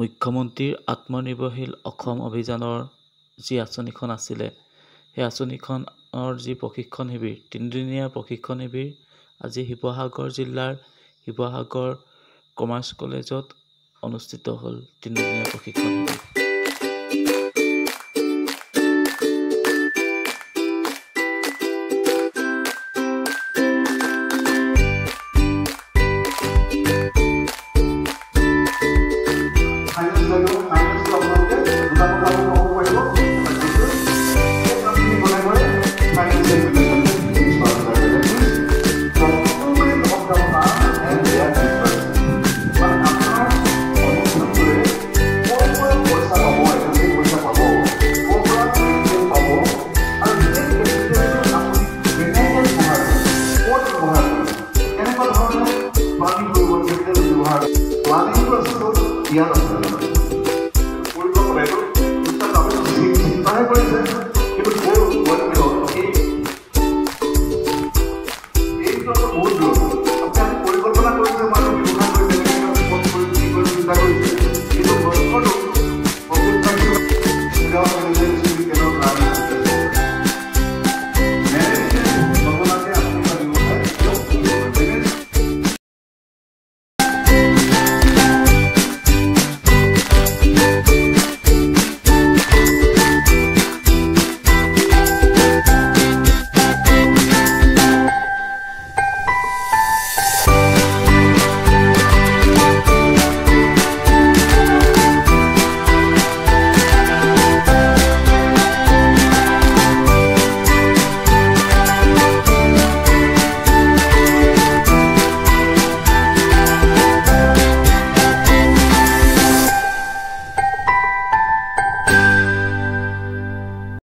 মুখ্যমন্ত্ৰীৰ আত্মনিৰ্ভৰশীল অসম অভিযানৰ যি আঁচনিখন আছিলে, সেই আঁচনিখনৰ যি প্ৰশিক্ষণ শিবিৰ, 3দিনীয়া প্ৰশিক্ষণ শিবিৰ আজি শিৱসাগৰ জিলাৰ শিৱসাগৰ কমাৰ্চ কলেজত অনুষ্ঠিত হ'ল। 3দিনীয়া প্ৰশিক্ষণ শিবিৰ। Planning was so